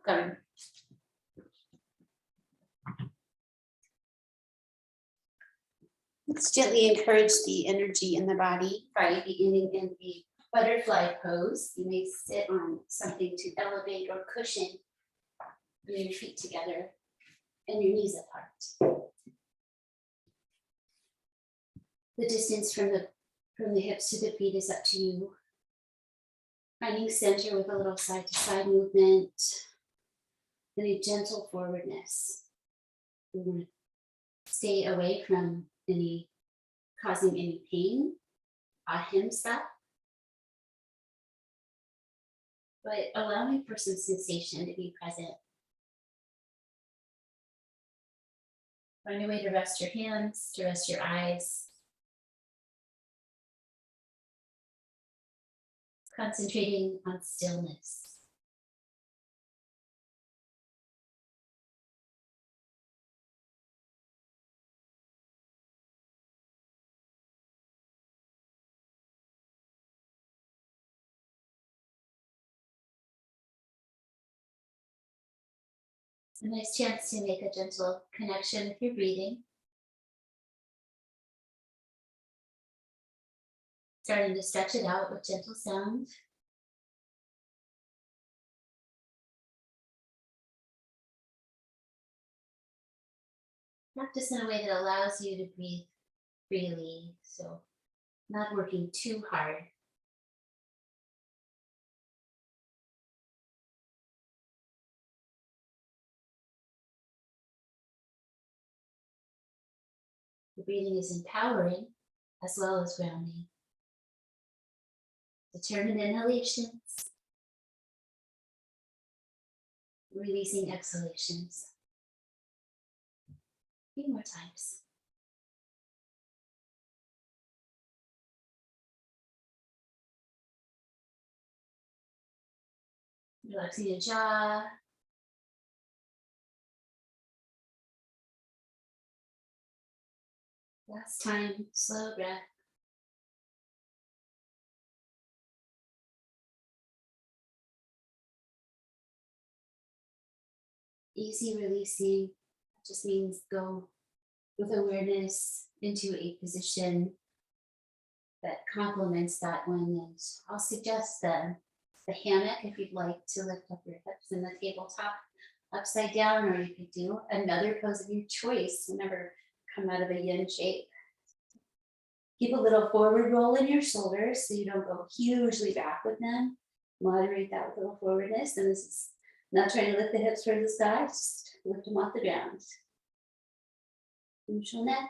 Come. Let's gently encourage the energy in the body by beginning in the butterfly pose. You may sit on something to elevate or cushion. Bring your feet together and your knees apart. The distance from the hips to the feet is up to you. Finding center with a little side to side movement and a gentle forwardness. We want to stay away from causing any pain, ahimsa, but allowing for some sensation to be present. Find a way to rest your hands, to rest your eyes. Concentrating on stillness. A nice chance to make a gentle connection with your breathing. Starting to stretch it out with gentle sound. Practice in a way that allows you to breathe freely, so not working too hard. The breathing is empowering as well as grounding. Determined inhalations, releasing exhalations. A few more times. Relaxing your jaw. Last time, slow breath. Easy releasing just means go with awareness into a position that complements that one. And I'll suggest the hammock if you'd like to lift up your hips in the tabletop upside down, or you could do another pose of your choice. Remember, come out of a yin shape. Keep a little forward roll in your shoulders so you don't go hugely back with them. Moderate that with a little forwardness. And this is not trying to lift the hips towards the sky, just lift them off the ground. Neutral neck.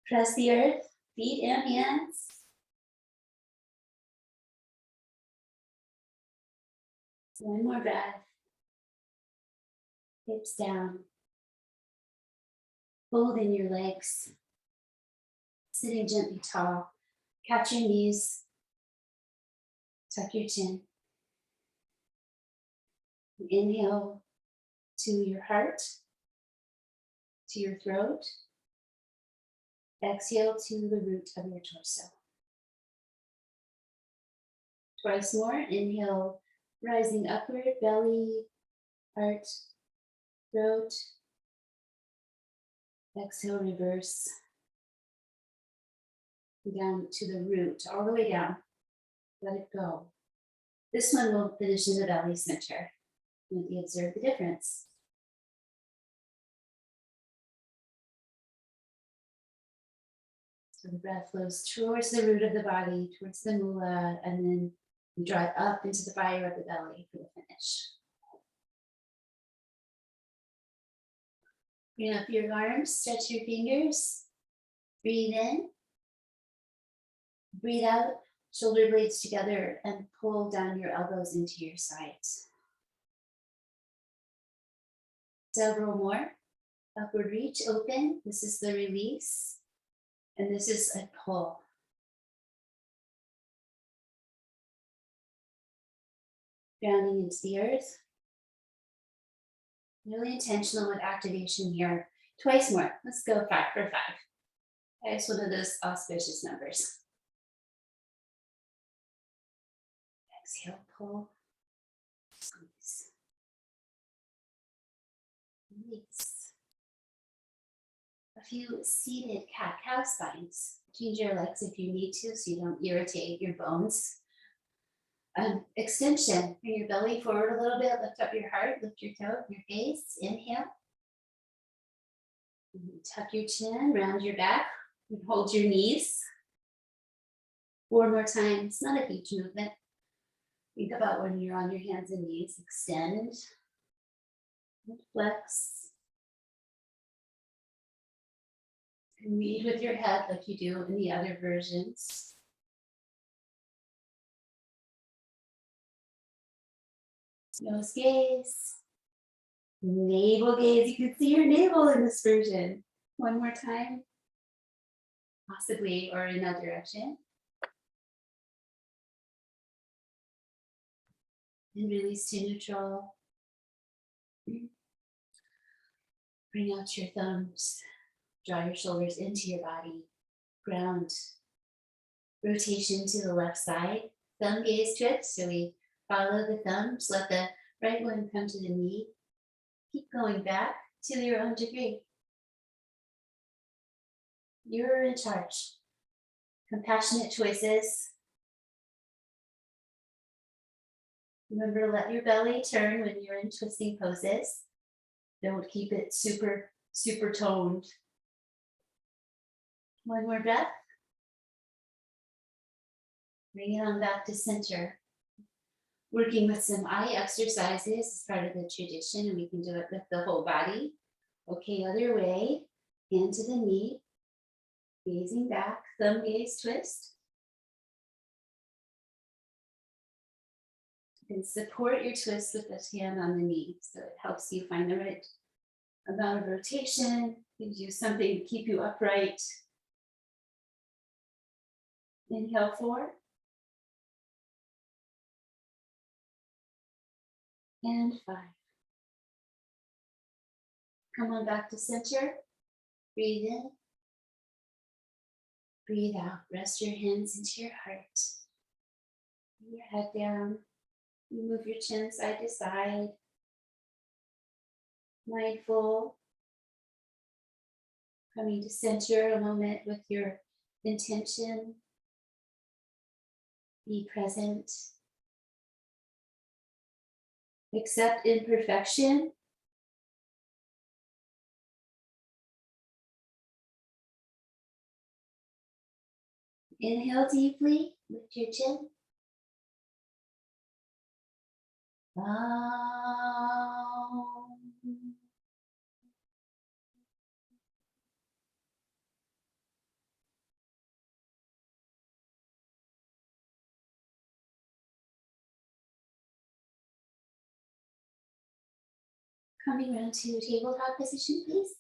Press the earth, feet and hands. One more breath. Hips down. Fold in your legs. Sitting gently tall. Catch your knees. Tuck your chin. Inhale to your heart, to your throat. Exhale to the root of your torso. Twice more. Inhale, rising upward, belly, heart, throat. Exhale, reverse. Down to the root, all the way down. Let it go. This one will finish in the belly center. Maybe observe the difference. So the breath flows towards the root of the body, towards the moolah, and then you draw it up into the fire of the belly for the finish. Bring up your arms, stretch your fingers. Breathe in. Breathe out, shoulder blades together, and pull down your elbows into your sides. Several more. Upward reach, open. This is the release. And this is a pull. Grounding into the earth. Really intentional with activation here. Twice more. Let's go 5 for 5. That's one of those auspicious numbers. Exhale, pull, squeeze. Release. A few seated cat-cow spines. Change your legs if you need to so you don't irritate your bones. Extension. Bring your belly forward a little bit. Lift up your heart. Lift your toe, your gaze. Inhale. Tuck your chin. Round your back. And hold your knees. 4 more times. It's not a huge movement. Think about when you're on your hands and knees. Extend. And flex. And lead with your head like you do in the other versions. Nose gaze. Navel gaze. You can see your navel in this version. 1 more time. Possibly, or in that direction. And release to neutral. Bring out your thumbs. Draw your shoulders into your body. Ground. Rotation to the left side. Thumb gaze twist. So we follow the thumbs. Let the right one come to the knee. Keep going back to your own degree. You're in charge. Compassionate choices. Remember to let your belly turn when you're in twisting poses. Don't keep it super toned. 1 more breath. Bring it on back to center. Working with some eye exercises is part of the tradition, and we can do it with the whole body. Okay, other way. Hand to the knee. Gazing back. Thumb gaze twist. And support your twist with this hand on the knee. So it helps you find the right amount of rotation, gives you something to keep you upright. Inhale 4. And 5. Come on back to center. Breathe in. Breathe out. Rest your hands into your heart. Bring your head down. You move your chin side to side. Mindful. Coming to center a moment with your intention. Be present. Accept imperfection. Inhale deeply. Lift your chin. Coming around to tabletop position, please.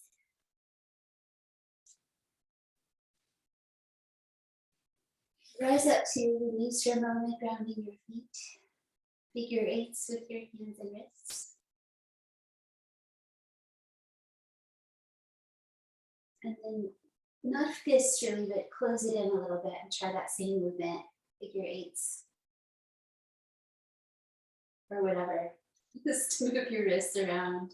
Rise up to release your moment, grounding your feet. Figure 8s with your hands and wrists. And then not fists really, but close it in a little bit and try that same movement. Figure 8s. Or whatever. Just move your wrists around.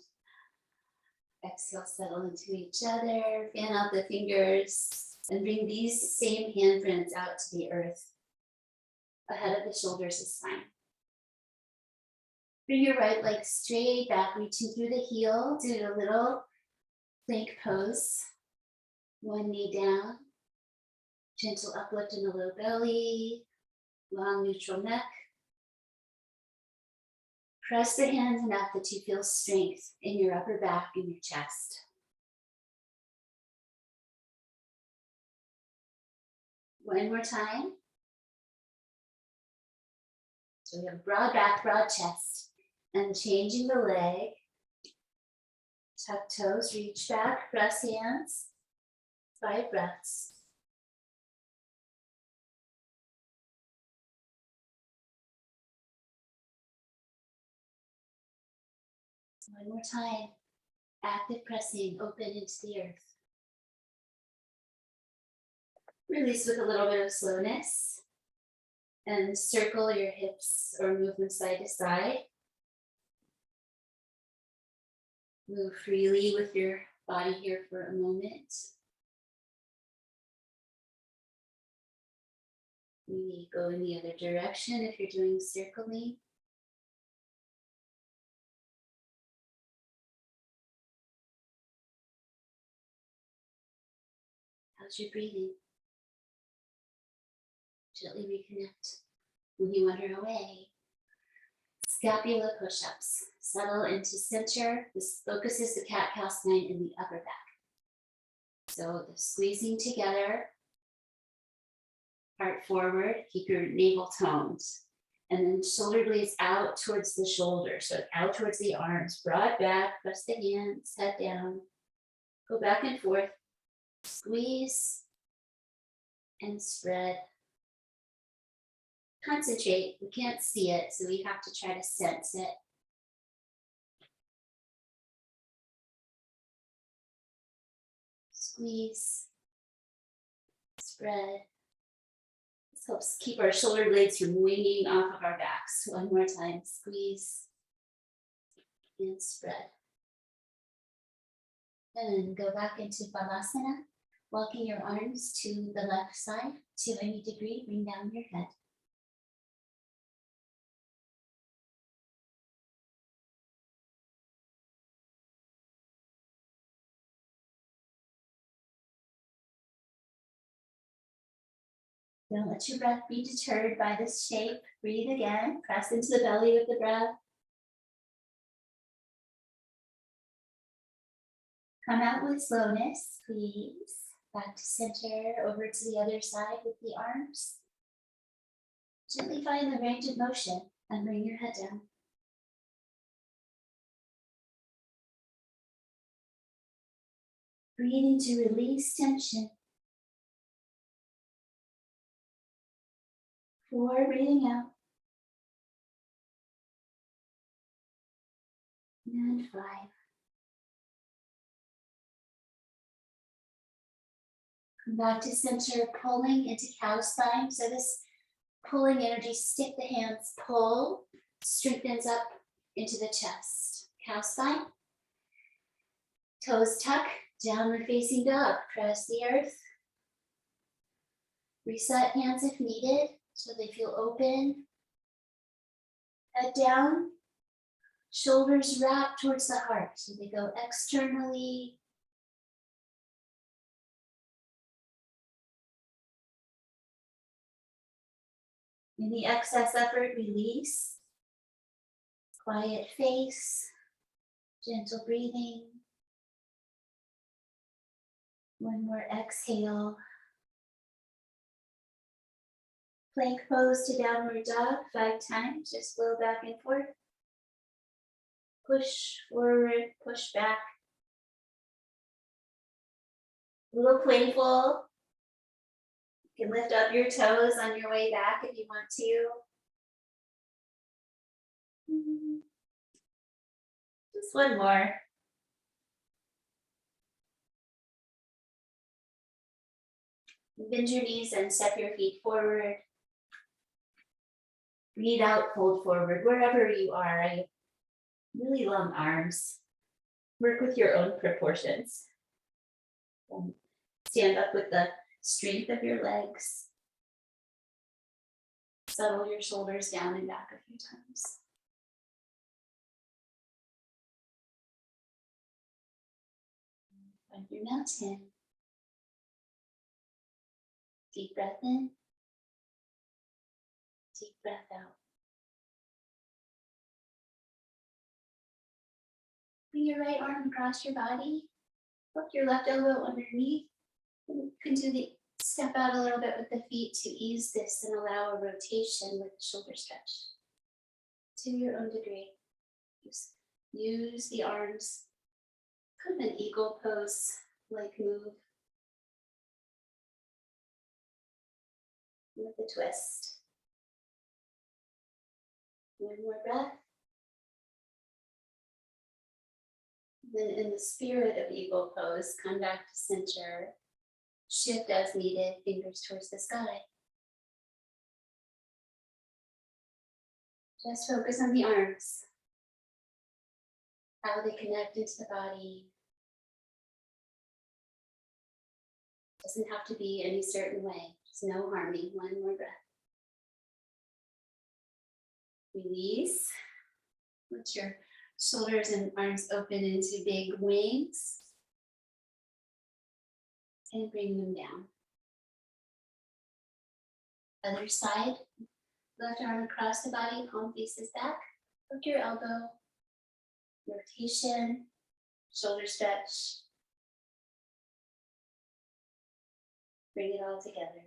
Exhale, settle into each other. Fan out the fingers. And bring these same handprints out to the earth. Ahead of the shoulders is fine. Bring your right leg straight back, reaching through the heel. Do a little plank pose. 1 knee down. Gentle uplift in the low belly. Long neutral neck. Press the hands enough that you feel strength in your upper back and your chest. One more time. So we have broad back, broad chest. And changing the leg. Tuck toes, reach back, press hands. 5 breaths. One more time. Active pressing, open into the earth. Release with a little bit of slowness. And circle your hips or move them side to side. Move freely with your body here for a moment. Maybe go in the other direction if you're doing circling. How's your breathing? Gently reconnect. When you wander away, scapula push-ups. Settle into center. This focuses the cat-cow spine in the upper back. So the squeezing together, heart forward, keep your navel toned. And then shoulder blades out towards the shoulders, so out towards the arms, broad back, press the hands, head down, go back and forth, squeeze and spread. Concentrate, we can't see it, so we have to try to sense it. Squeeze, spread. This helps keep our shoulder blades from winging off of our backs. One more time, squeeze and spread. And go back into Balasana, walking your arms to the left side to any degree, bring down your head. Don't let your breath be deterred by this shape. Breathe again, press into the belly of the breath. Come out with slowness, please. Back to center, over to the other side with the arms. Gently find the range of motion and bring your head down. Breathing to release tension. 4, breathing out. And 5. Come back to center, pulling into cow spine. So this pulling energy, stick the hands, pull, strengthens up into the chest. Cow spine. Toes tuck, downward facing dog. Press the earth. Reset hands if needed, so they feel open. Head down, shoulders wrap towards the heart, so they go externally. In the excess effort, release. Quiet face, gentle breathing. One more exhale. Plank pose to downward dog 5 times, just flow back and forth. Push forward, push back. A little playful. You can lift up your toes on your way back if you want to. Just one more. Bend your knees and step your feet forward. Breathe out, fold forward, wherever you are. I have really long arms. Work with your own proportions. Stand up with the strength of your legs. Settle your shoulders down and back a few times. Find your mountain. Deep breath in. Deep breath out. Bring your right arm across your body. Hook your left elbow underneath. You can do the step out a little bit with the feet to ease this and allow a rotation with the shoulder stretch. To your own degree. Use the arms. Kind of an eagle pose like move. With a twist. One more breath. Then in the spirit of eagle pose, come back to center. Shift as needed, fingers towards the sky. Just focus on the arms. how they connect into the body. Doesn't have to be any certain way. Just no harming. One more breath. Release. Let your shoulders and arms open into big wings. And bring them down. Other side. Left arm across the body, palm faces back. Hook your elbow. Rotation. Shoulder stretch. Bring it all together.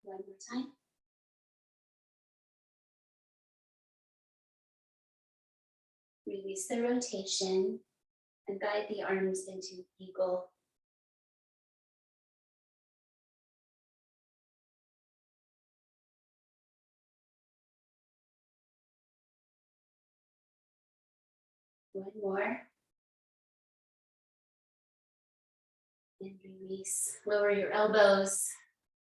One more time. Release the rotation and guide the arms into eagle. One more. And release. Lower your elbows.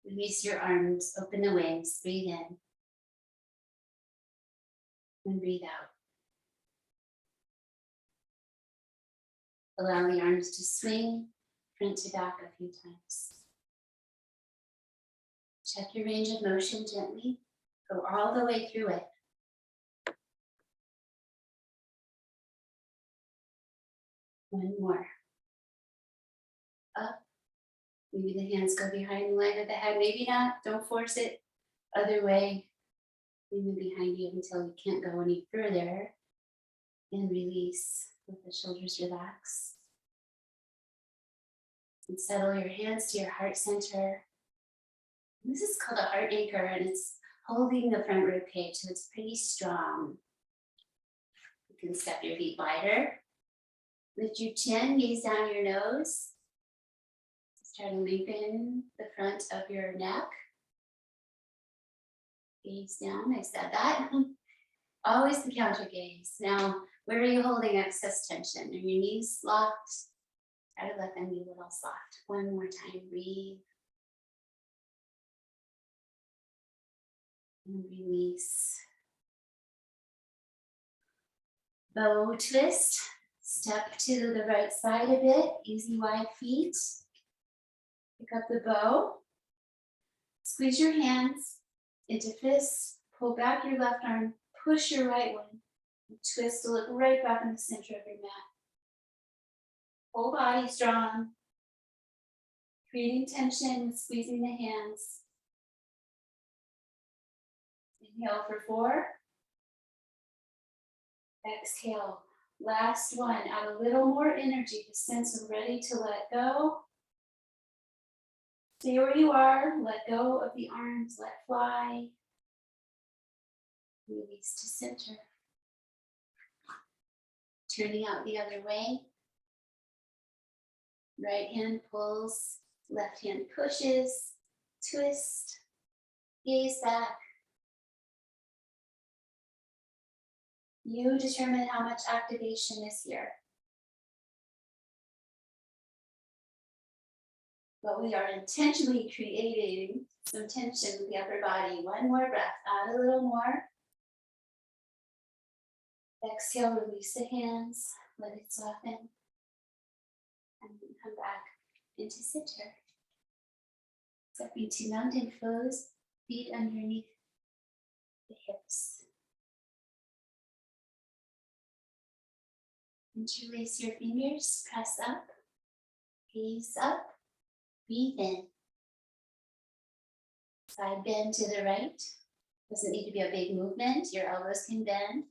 Release your arms. Open the wings. Breathe in. And breathe out. Allow the arms to swing front to back a few times. Check your range of motion gently. Go all the way through it. One more. Up. Maybe the hands go behind the line of the head. Maybe not. Don't force it. Other way. Maybe behind you until you can't go any further. And release. Let the shoulders relax. And settle your hands to your heart center. This is called a heart anchor, and it's holding the front rib cage, so it's pretty strong. You can step your feet wider. Lift your chin, gaze down your nose. Try to lengthen the front of your neck. Gaze down, I said that. Always the counter gaze. Now, where are you holding excess tension? Are your knees locked? Try to let them be a little soft. One more time, breathe. And release. Bow twist. Step to the right side a bit. Easy wide feet. Pick up the bow. Squeeze your hands into fists. Pull back your left arm. Push your right one. And twist to look right back in the center of your mat. Whole body strong. Creating tension with squeezing the hands. Inhale for 4. Exhale. Last one. Add a little more energy, the sense of ready to let go. Stay where you are. Let go of the arms. Let fly. Release to center. Turning out the other way. Right hand pulls. Left hand pushes. Twist. Gaze back. You determine how much activation is here. But we are intentionally creating some tension with the upper body. One more breath. Add a little more. Exhale, release the hands. Let it soften. And then come back into center. Stepping to mountain pose. Feet underneath the hips. Interlace your fingers. Press up. Gaze up. Breathe in. Side bend to the right. Doesn't need to be a big movement. Your elbows can bend.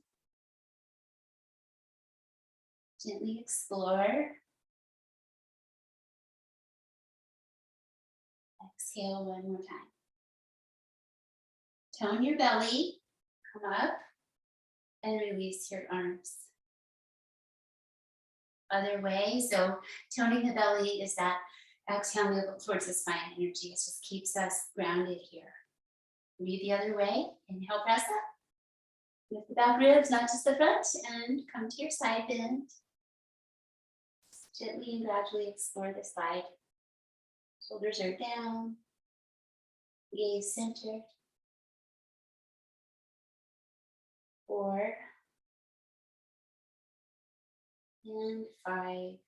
Gently explore. Exhale one more time. Tone your belly. Come up and release your arms. Other way. So toning the belly is that exhale, move towards the spine energy. It just keeps us grounded here. Breathe the other way. Inhale, press up. Lift the back ribs, not just the front, and come to your side bend. Gently and gradually explore the side. Shoulders are down. Gaze centered. 4, and 5.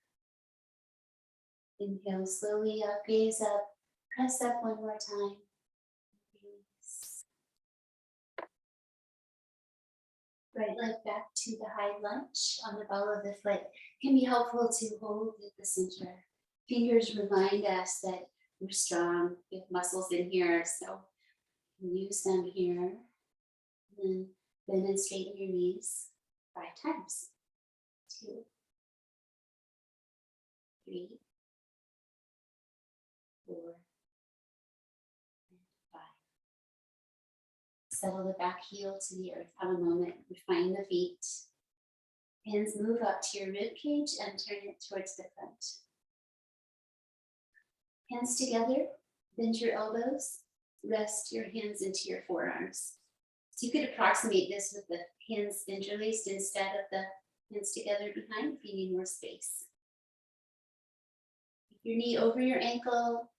Inhale slowly up, gaze up, press up one more time. Release. Right leg back to the high lunge on the ball of the foot. Can be helpful to hold at the center. Fingers remind us that we're strong. We have muscles in here, so use them here. And then bend and straighten your knees 5 times. 2, 3, 4, and 5. Settle the back heel to the earth. Have a moment. Refine the feet. Hands move up to your rib cage and turn it towards the front. Hands together. Bend your elbows. Rest your hands into your forearms. So you could approximate this with the hands interlaced instead of the hands together behind if you need more space. Keep your knee over your ankle.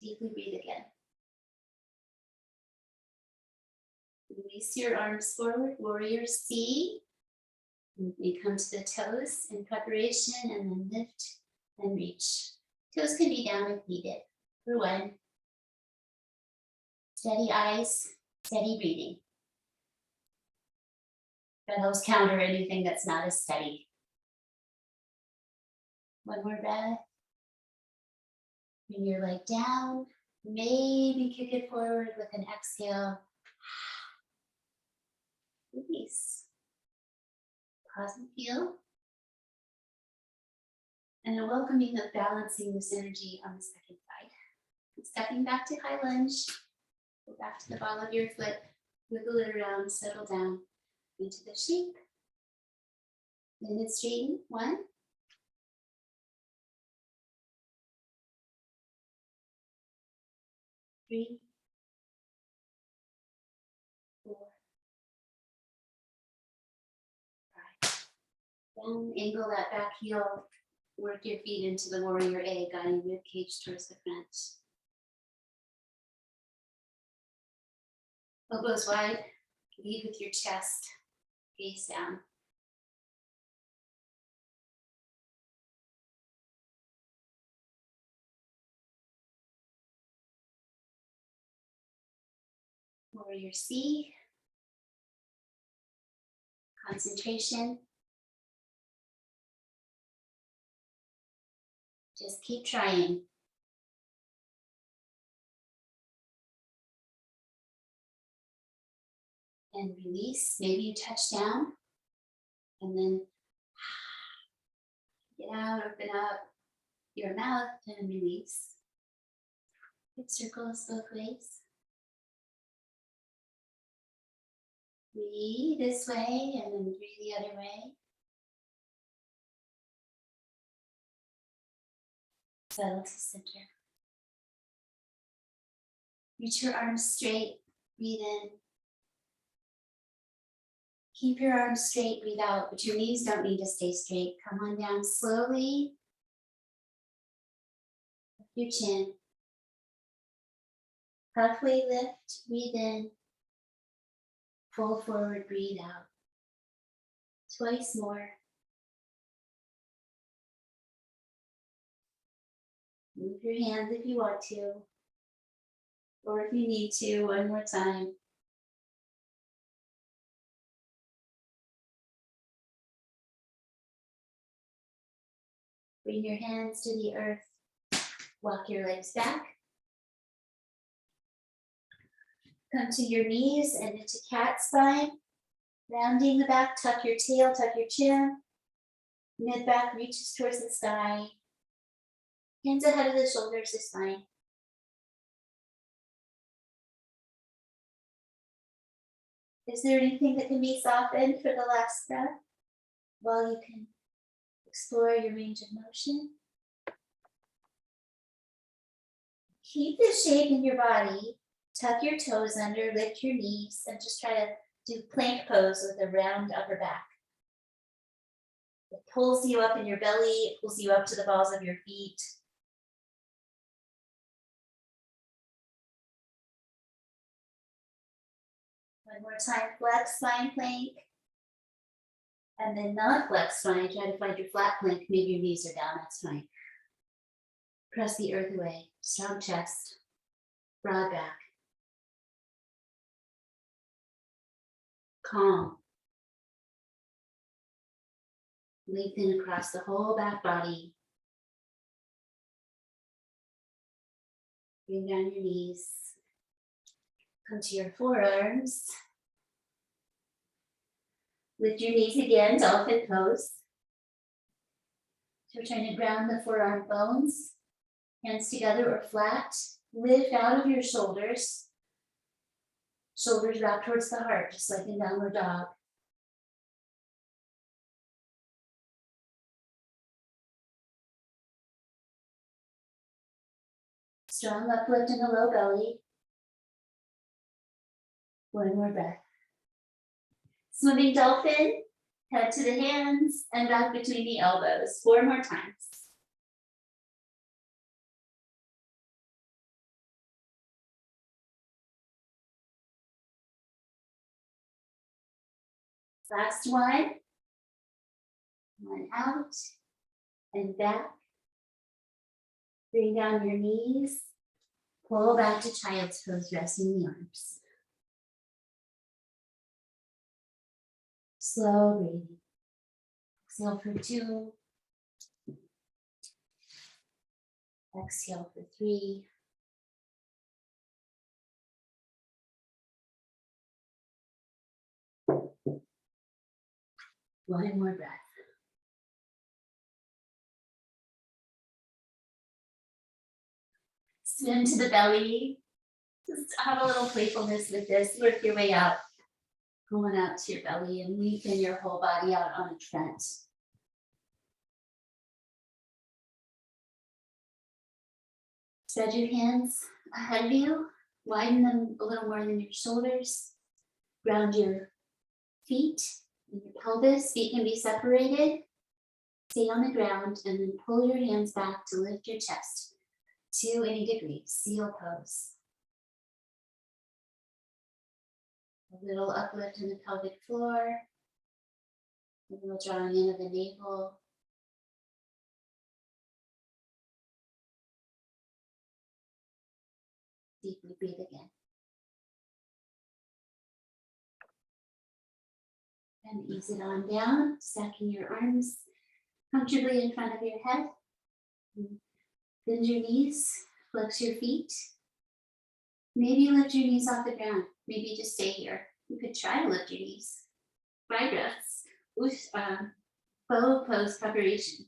Deeply breathe again. Release your arms forward, warrior C. You come to the toes in preparation and then lift and reach. Toes can be down if needed. For 1. Steady eyes, steady breathing. That helps counter anything that's not as steady. 1 more breath. Bring your leg down. Maybe kick it forward with an exhale. Release. Pause and feel. And a welcoming of balancing this energy on the second side. Stepping back to high lunge. Go back to the ball of your foot. Wiggle it around, settle down into the shape. Bend and straighten. 1. 3, 4, 5. Down, angle that back heel. Work your feet into the warrior A, guiding rib cage towards the front. Elbows wide, lead with your chest, gaze down. Warrior C. Concentration. Just keep trying. And release. Maybe you touch down and then get out, open up your mouth and release. Hip circles both ways. Breathe this way and then breathe the other way. Settle to center. Reach your arms straight. Breathe in. Keep your arms straight, breathe out, but your knees don't need to stay straight. Come on down slowly. Lift your chin. Halfway lift, breathe in. Fold forward, breathe out. Twice more. Move your hands if you want to, or if you need to, one more time. Bring your hands to the earth. Walk your legs back. Come to your knees and into cat spine. Rounding the back, tuck your tail, tuck your chin. Mid back reaches towards the sky. Hands ahead of the shoulders is fine. Is there anything that can be softened for the last breath while you can explore your range of motion? Keep the shape in your body. Tuck your toes under, lift your knees, and just try to do plank pose with a round upper back. It pulls you up in your belly, it pulls you up to the balls of your feet. One more time, flex spine plank. And then not flex spine, try to find your flat plank. Maybe your knees are down, that's fine. Press the earth away, strong chest, broad back. Calm. Lengthen across the whole back body. Bring down your knees. Come to your forearms. Lift your knees again, dolphin pose. So we're trying to ground the forearm bones. Hands together or flat. Lift out of your shoulders. Shoulders wrap towards the heart, just like in downward dog. Strong uplift in the low belly. One more breath. Swimming dolphin, head to the hands and back between the elbows. 4 more times. Last one. One out and back. Bring down your knees. Pull back to child's pose, resting the arms. Slow breathing. Exhale for 2. Exhale for 3. One more breath. Swim to the belly. Just have a little playfulness with this. Work your way out. Going out to your belly and lengthen your whole body out on a trent. Spread your hands ahead of you. Widen them a little more than your shoulders. Ground your feet and your pelvis. Feet can be separated. Stay on the ground and then pull your hands back to lift your chest to 80 degrees. Seal pose. A little uplift in the pelvic floor. A little drawing in of the navel. Deeply breathe again. And ease it on down, stacking your arms comfortably in front of your head. Bend your knees, flex your feet. Maybe lift your knees off the ground. Maybe just stay here. You could try to lift your knees. 5 breaths. Bow pose preparation.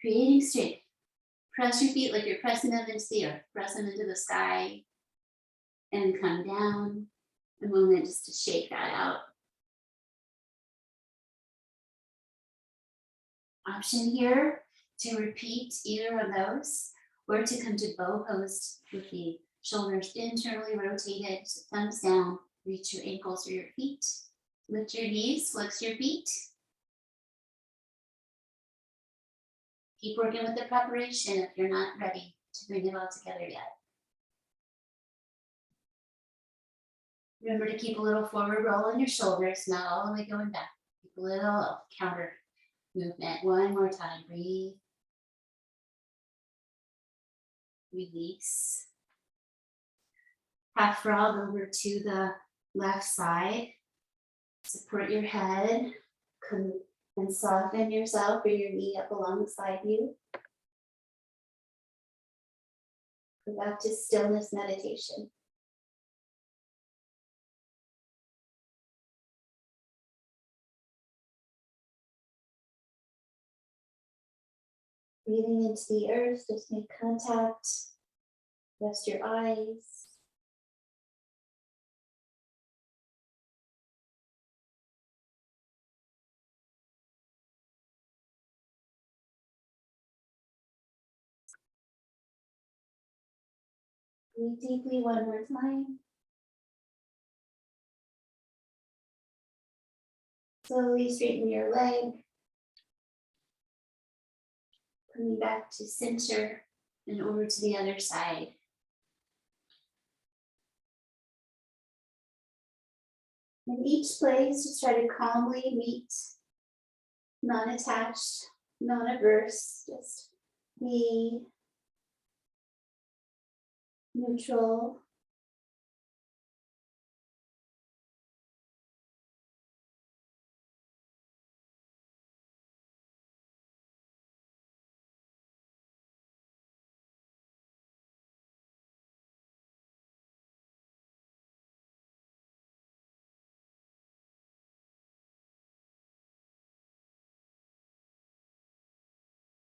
Creating strength. Press your feet like you're pressing them into the earth. Press them into the sky and come down. A moment just to shake that out. Option here to repeat either of those or to come to bow pose with the shoulders internally rotated, so thumbs down, reach your ankles or your feet. Lift your knees, flex your feet. Keep working with the preparation if you're not ready to bring it all together yet. Remember to keep a little forward roll in your shoulders, not all the way going back. Keep a little counter movement. One more time, breathe. Release. Half frog over to the left side. Support your head. Come and soften yourself or your knee up alongside you. Go back to stillness meditation. Breathing into the earth, just make contact. Rest your eyes. Breathe deeply one more time. Slowly straighten your leg. Coming back to center and over to the other side. In each place, just try to calmly meet, non-attached, non-averse, just be neutral.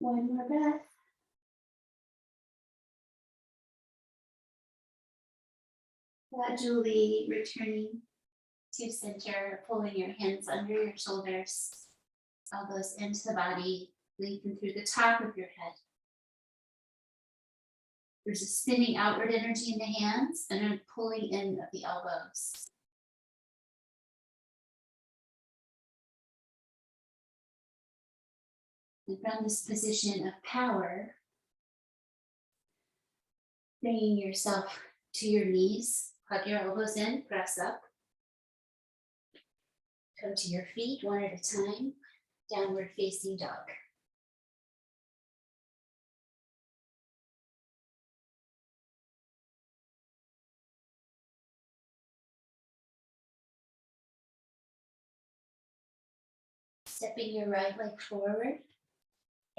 One more breath. Gradually returning to center, pulling your hands under your shoulders, elbows into the body, lengthen through the top of your head. There's a spinning outward energy in the hands and a pulling in of the elbows. And from this position of power, bringing yourself to your knees, hug your elbows in, press up. Come to your feet one at a time, downward facing dog. Stepping your right leg forward,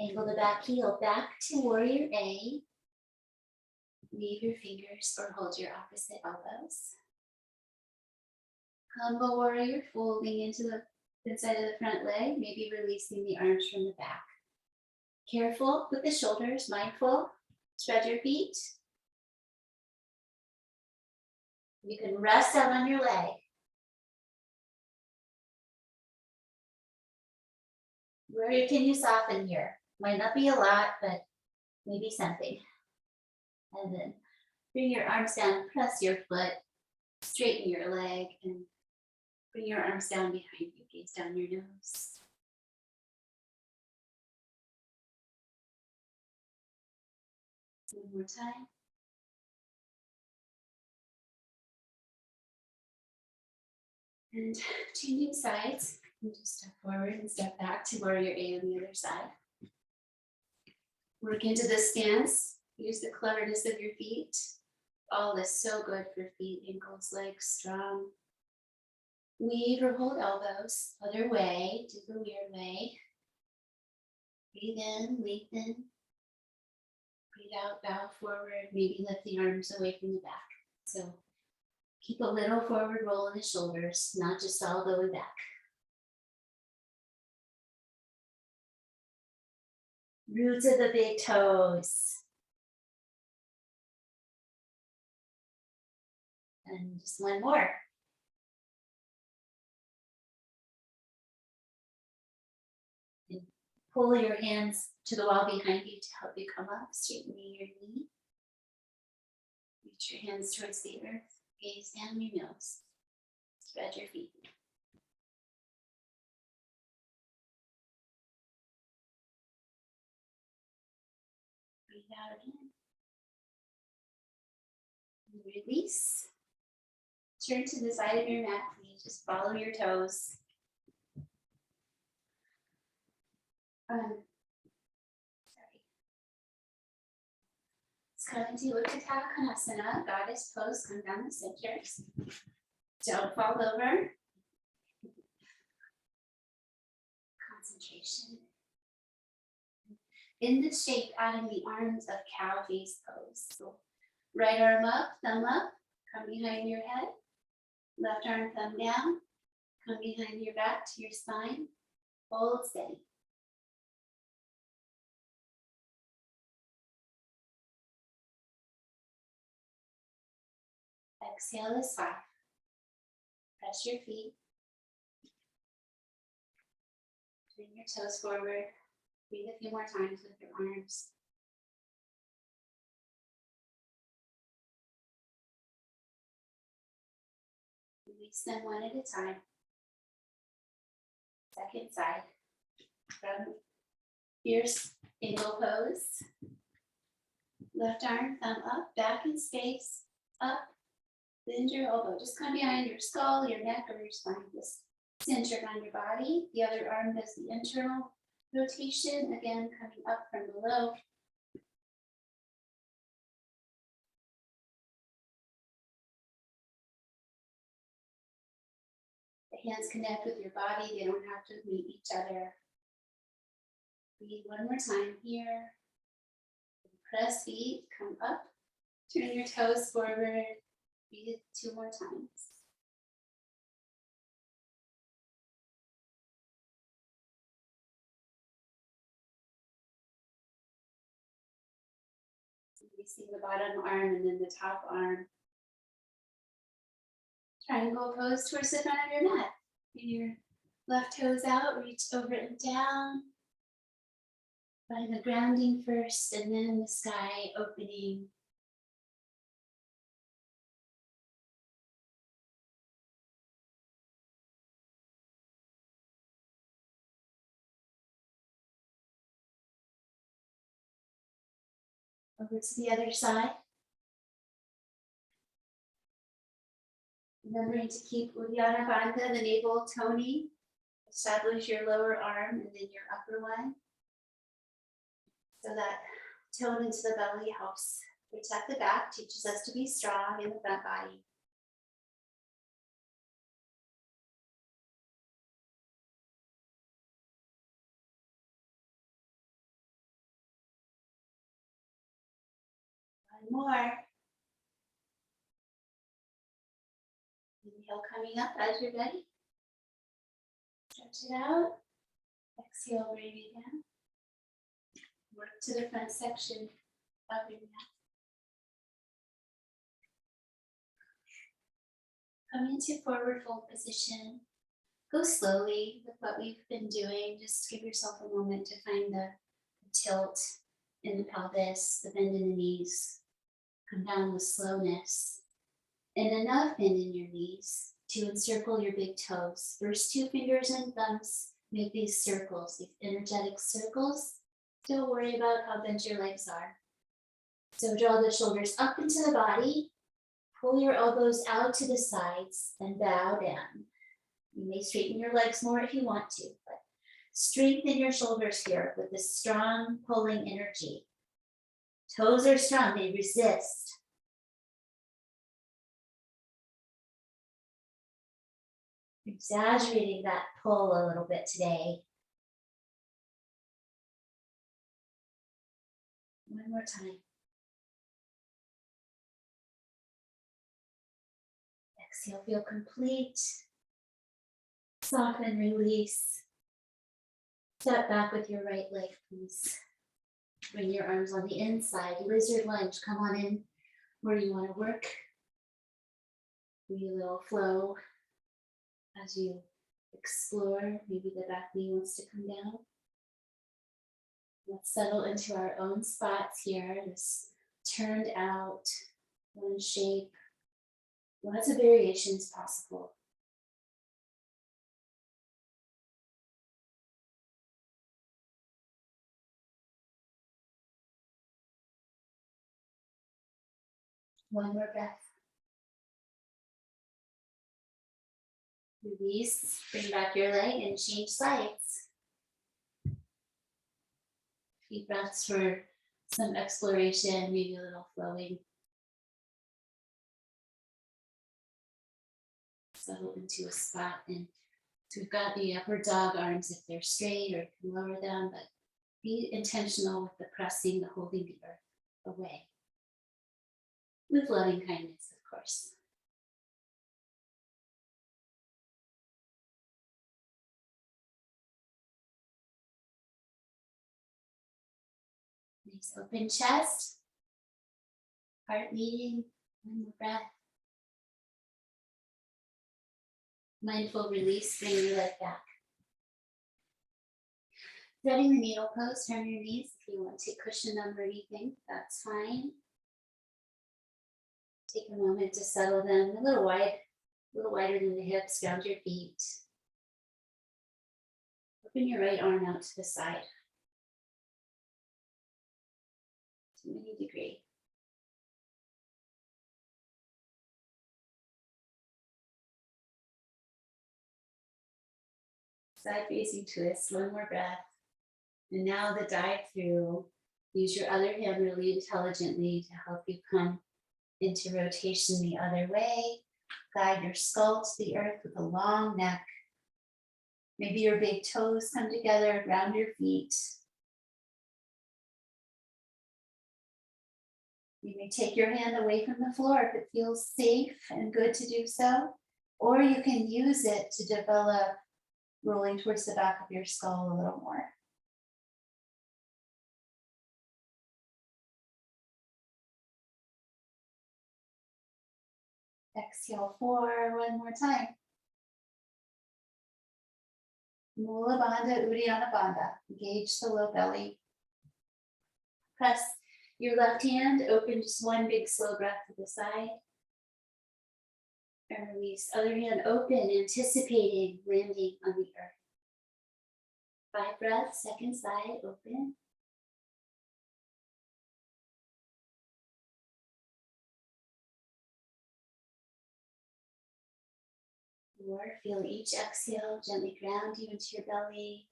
angle the back heel back to warrior A. Leave your fingers or hold your opposite elbows. Humble warrior, folding into the inside of the front leg, maybe releasing the arms from the back. Careful with the shoulders, mindful. Spread your feet. You can rest out on your leg. Where can you soften here? Might not be a lot, but maybe something. And then bring your arms down, press your foot, straighten your leg, and bring your arms down behind you, gaze down your nose. One more time. And changing sides, you just step forward and step back to warrior A on the other side. Work into the stance. Use the cleverness of your feet. All this so good for feet, ankles, legs, strong. Weave or hold elbows. Other way, do the weird way. Breathe in, lengthen. Breathe out, bow forward. Maybe lift the arms away from the back. So keep a little forward roll in the shoulders, not just all the way back. Roots of the big toes. And just one more. And pull your hands to the wall behind you to help you come up, straightening your knee. Reach your hands towards the earth, gaze down your nose. Spread your feet. Breathe out again. And release. Turn to the side of your mat, please. Just follow your toes. Sorry. Let's come into Uttanasana, goddess pose. Come down the center. Don't fall over. Concentration. In this shape, adding the arms of cow face pose. So right arm up, thumb up, come behind your head. Left arm, thumb down, come behind your back to your spine. Hold steady. Exhale is 5. Press your feet. Bring your toes forward. Breathe a few more times with your arms. Release them one at a time. Second side. From fierce Angle pose. Left arm, thumb up, back in space, up. Bend your elbow, just come behind your skull, your neck, or your spine. Just center on your body. The other arm does the internal rotation, again, coming up from below. The hands connect with your body. They don't have to meet each other. Breathe one more time here. Press feet, come up. Turn your toes forward. Breathe 2 more times. Releasing the bottom arm and then the top arm. Triangle pose towards the front of your mat. Bring your left toes out, reach over and down. Find the grounding first and then the sky opening. Over to the other side. Remembering to keep Uddiyana Bandha, the navel toning. Establish your lower arm and then your upper one. So that tone into the belly helps protect the back, teaches us to be strong in the front body. One more. Inhale coming up as you're ready. Stretch it out. Exhale, bring it down. Work to the front section of your mat. Come into forward fold position. Go slowly with what we've been doing. Just give yourself a moment to find the tilt in the pelvis, the bend in the knees. Come down with slowness. And enough bend in your knees to encircle your big toes. First 2 fingers and thumbs make these circles, these energetic circles. Don't worry about how bent your legs are. So draw the shoulders up into the body. Pull your elbows out to the sides and bow down. You may straighten your legs more if you want to, but strengthen your shoulders here with this strong pulling energy. Toes are strong, they resist. Exaggerating that pull a little bit today. One more time. Exhale, feel complete. Soften, release. Step back with your right leg, please. Bring your arms on the inside. Lizard lunge, come on in where you want to work. Be a little flow as you explore. Maybe the back knee wants to come down. Let's settle into our own spots here. This turned out, one shape. Lots of variations possible. One more breath. Release, bring back your leg and change sides. Few breaths for some exploration, maybe a little flowing. Settle into a spot, and so we've got the upward dog arms if they're straight, or you can lower them, but be intentional with the pressing, the holding the earth away. With loving kindness, of course. Nice open chest, heart beating, one more breath. Mindful release, bring your leg back. Threading the needle pose, turn your knees. If you want to cushion them or anything, that's fine. Take a moment to settle them a little wider than the hips, ground your feet. Open your right arm out to the side. to any degree. Side facing twist, one more breath. And now the dive through. Use your other hand really intelligently to help you come into rotation the other way. Guide your skull to the earth with a long neck. Maybe your big toes come together, ground your feet. You may take your hand away from the floor if it feels safe and good to do so, or you can use it to develop rolling towards the back of your skull a little more. Exhale 4, one more time. Mula Bandha, Uddiyana Bandha. Engage the low belly. Press your left hand, open just one big slow breath to the side. And release, other hand open, anticipating landing on the earth. 5 breaths, second side, open. Or feel each exhale gently ground you into your belly.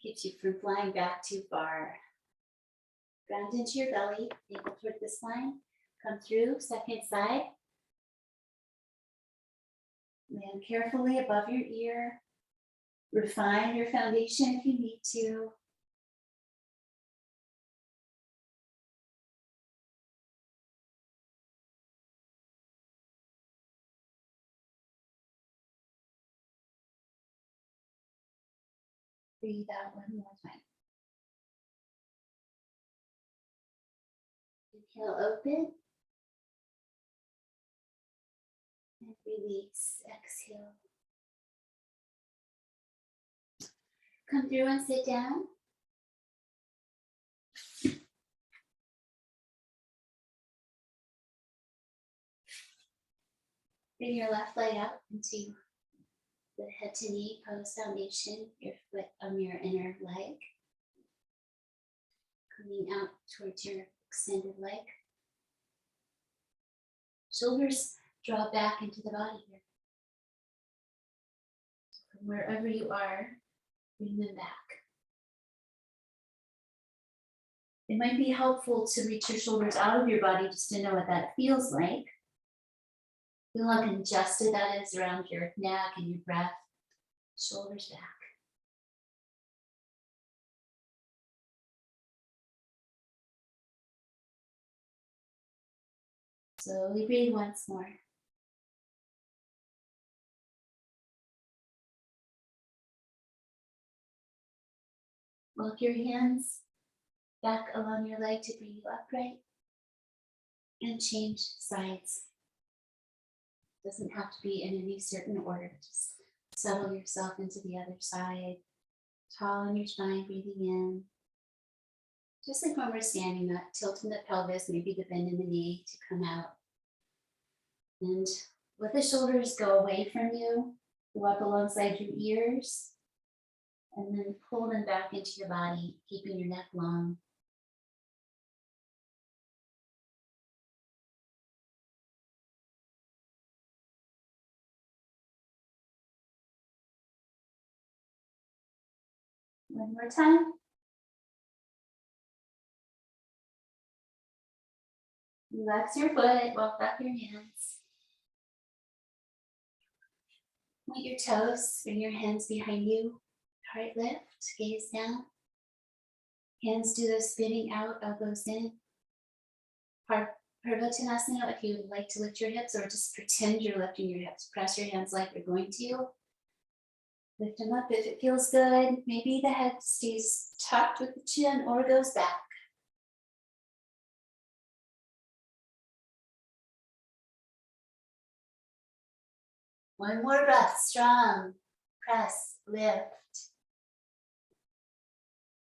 Keeps you from flying back too far. Ground into your belly, ankle toward the spine. Come through, second side. Land carefully above your ear. Refine your foundation if you need to. Breathe out one more time. Inhale, open. And release, exhale. Come through and sit down. Bring your left leg up into the head to knee pose foundation, your foot on your inner leg. Coming out towards your extended leg. Shoulders draw back into the body here. So from wherever you are, bring them back. It might be helpful to reach your shoulders out of your body just to know what that feels like. Feel how congested that is around your neck and your breath. Shoulders back. Slowly breathe once more. Walk your hands back along your leg to bring you upright. And change sides. Doesn't have to be in any certain order. Just settle yourself into the other side. Tall in your spine, breathing in. Just like when we're standing, that tilt in the pelvis, maybe the bend in the knee to come out. And let the shoulders go away from you, go up alongside your ears, and then pull them back into your body, keeping your neck long. One more time. Relax your foot, walk back your hands. Point your toes, bring your hands behind you. Heart lift, gaze down. Hands do the spinning out, elbows in. Parvattanasana, if you would like to lift your hips or just pretend you're lifting your hips. Press your hands like you're going to. Lift them up if it feels good. Maybe the head stays tucked with the chin or goes back. One more breath, strong. Press, lift.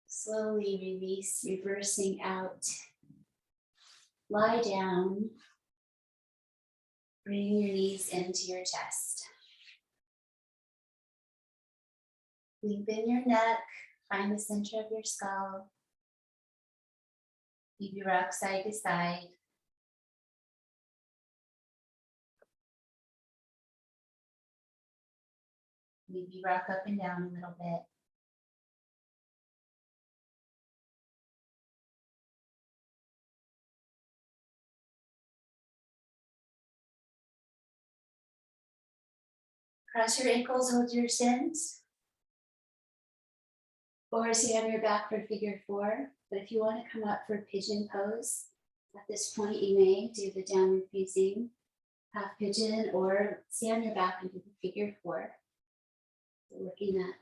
Slowly release, reversing out. Lie down. Bring your knees into your chest. Lengthen your neck, find the center of your skull. Maybe rock side to side. Maybe rock up and down a little bit. Cross your ankles, hold your shins. Or stay on your back for figure 4. But if you want to come up for pigeon pose, at this point you may do the downward facing half pigeon or stay on your back and do the figure 4. So working that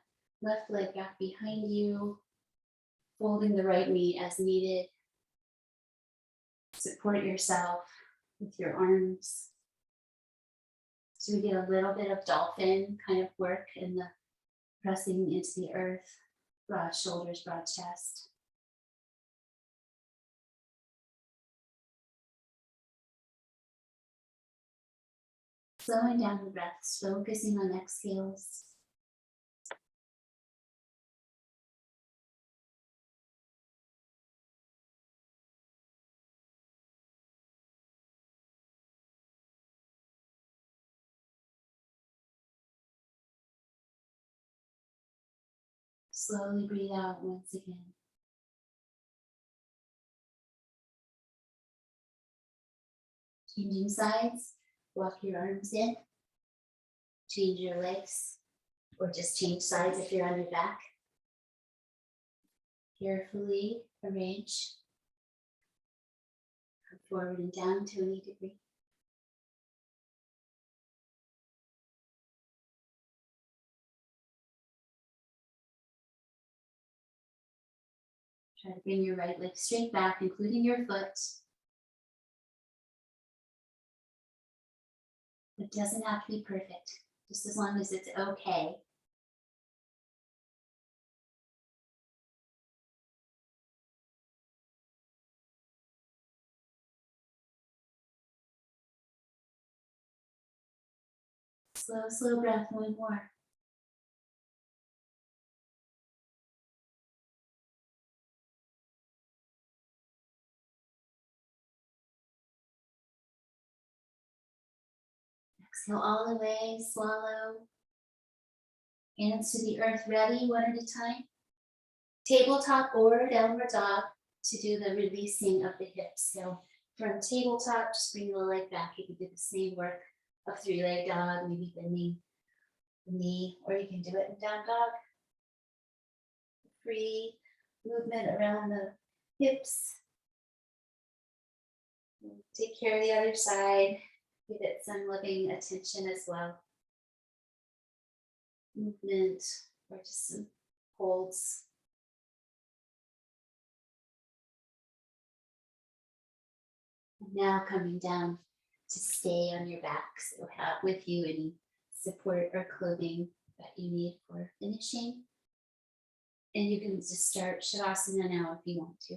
left leg back behind you, folding the right knee as needed. Support yourself with your arms. So we get a little bit of dolphin kind of work in the pressing into the earth, broad shoulders, broad chest. Slowing down the breaths, focusing on exhales. Slowly breathe out once again. Changing sides, walk your arms in. Change your legs, or just change sides if you're on your back. Carefully arrange. Come forward and down to any degree. Try to bring your right leg straight back, including your foot. It doesn't have to be perfect, just as long as it's okay. Slow breath, one more. Exhale all the way, swallow. Hands to the earth, ready, one at a time. Tabletop or downward dog to do the releasing of the hips. So from tabletop, just bring the leg back. You can do the same work of 3-leg dog, maybe bending the knee, or you can do it in down dog. Free movement around the hips. Take care of the other side. Give it some loving attention as well. Movement or just some holds. And now coming down to stay on your back. So have with you any support or clothing that you need for finishing. And you can just start Shavasana now if you want to.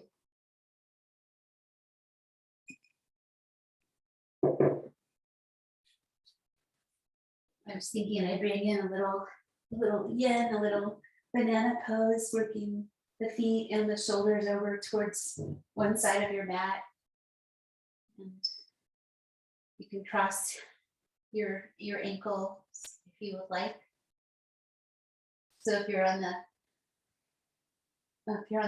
I was thinking I bring in a little yin, a little banana pose, working the feet and the shoulders over towards one side of your mat. And you can cross your ankles if you would like. So if you're on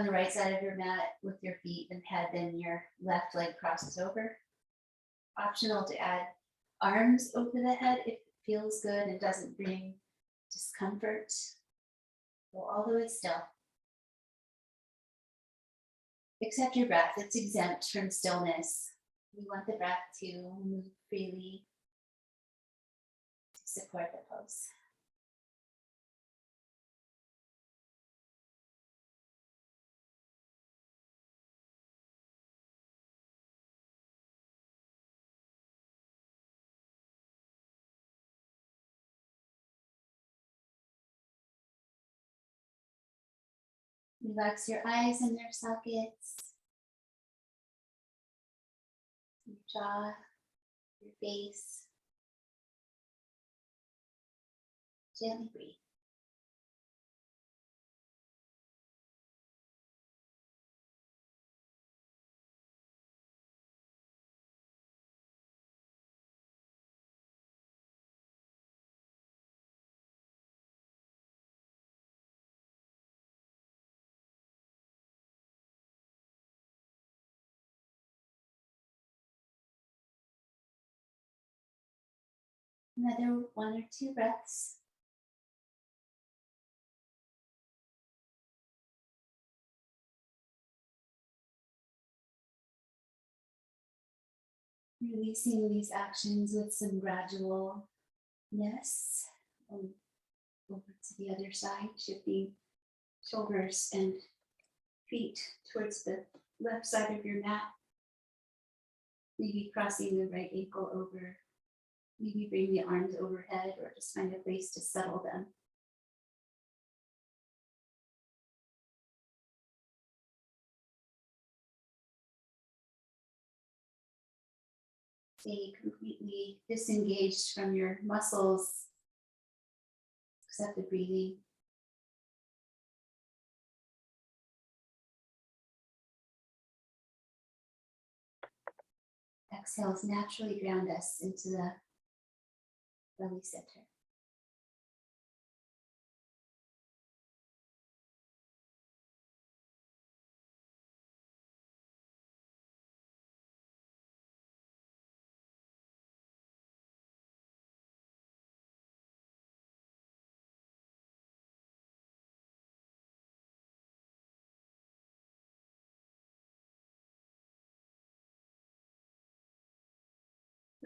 the right side of your mat with your feet and head, then your left leg crosses over. Optional to add arms over the head if it feels good and doesn't bring discomfort. Go all the way still. Accept your breath. It's exempt from stillness. We want the breath to move freely to support the pose. Relax your eyes in their sockets, your jaw, your face. Gently breathe. Another 1 or 2 breaths. Releasing these actions with some gradualness. Over to the other side, shifting shoulders and feet towards the left side of your mat. Maybe crossing the right ankle over. Maybe bring the arms overhead or just find a place to settle them. Stay completely disengaged from your muscles, except the breathing. Exhales naturally ground us into the belly center.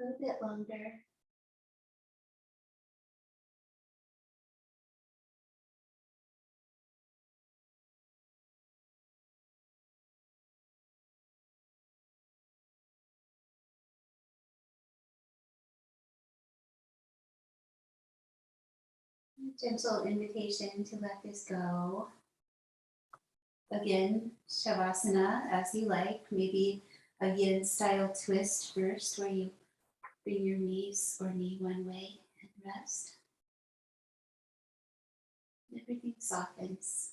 A little bit longer. Gentle invitation to let this go. Again, Shavasana as you like. Maybe a yin style twist first, where you bring your knees or knee one way and rest. Everything softens.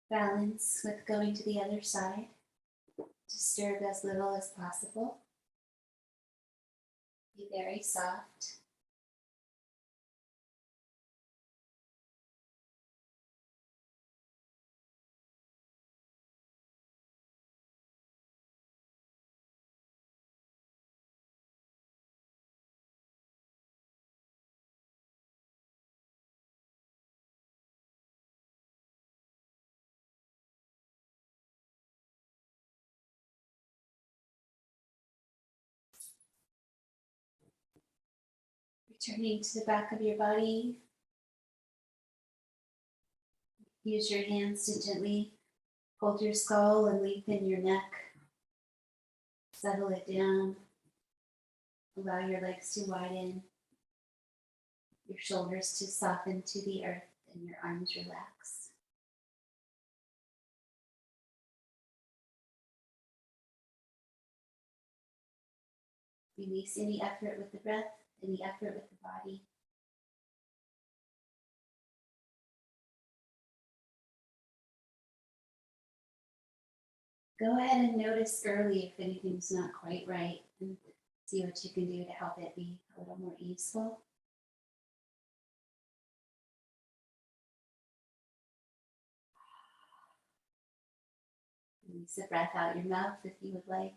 Balance with going to the other side. Disturb as little as possible. Be very soft. Returning to the back of your body. Use your hands to gently hold your skull and lengthen your neck. Settle it down. Allow your legs to widen. Your shoulders to soften to the earth and your arms relax. Release any effort with the breath, any effort with the body. Go ahead and notice early if anything's not quite right and see what you can do to help it be a little more easeful. Release the breath out your mouth if you would like.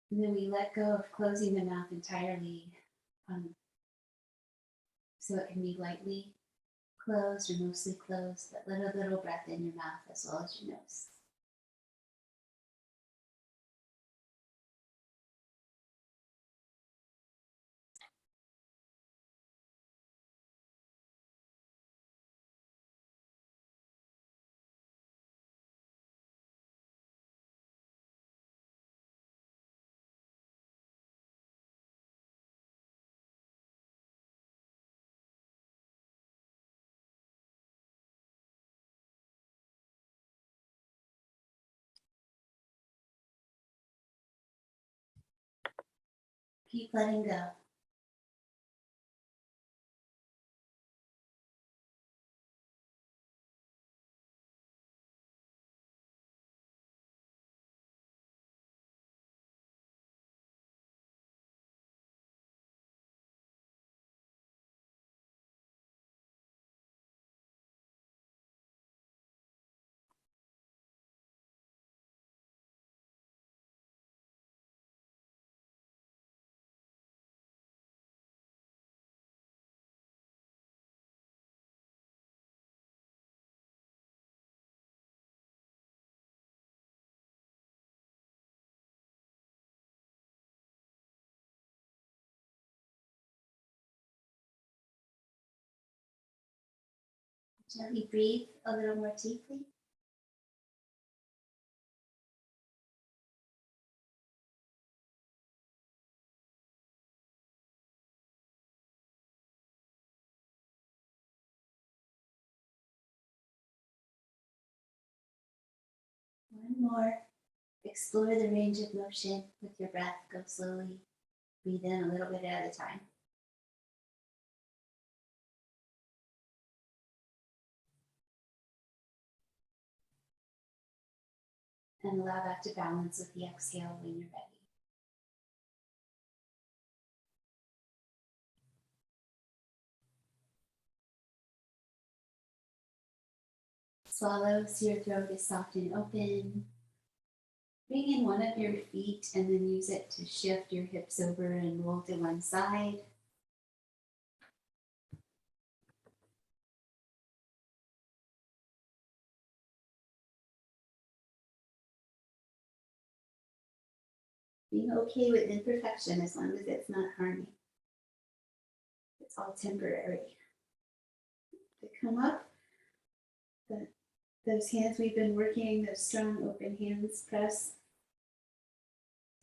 And then we let go of closing the mouth entirely, so it can be lightly closed or mostly closed, but let a little breath in your mouth as well as your nose. Keep letting go. Gently breathe a little more deeply. One more. Explore the range of motion with your breath. Go slowly. Breathe in a little bit at a time. And allow that to balance with the exhale when you're ready. Swallow so your throat is soft and open. Bring in one of your feet and then use it to shift your hips over and roll to one side. Being okay with imperfection as long as it's not harming. It's all temporary. To come up, those hands we've been working, those strong open hands, press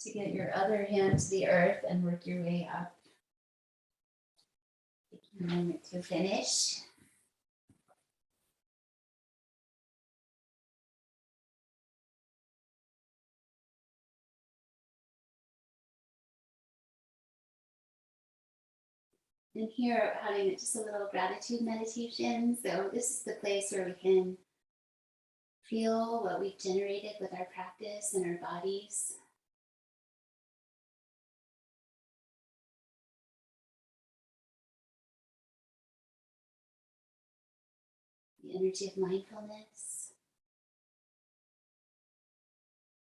to get your other hand to the earth and work your way up. Taking a moment to finish. And here, having just a little gratitude meditation. So this is the place where we can feel what we've generated with our practice and our bodies. The energy of mindfulness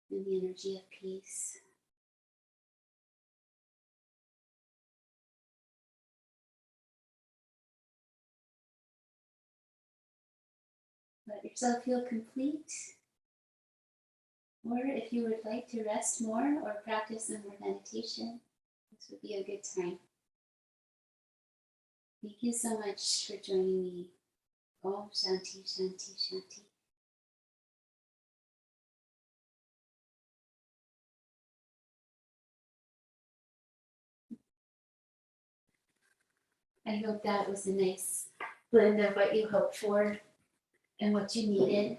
and the energy of peace. Let yourself feel complete. Or if you would like to rest more or practice some more meditation, this would be a good time. Thank you so much for joining me. Om Shanti, Shanti, Shanti. I hope that was a nice blend of what you hoped for and what you needed.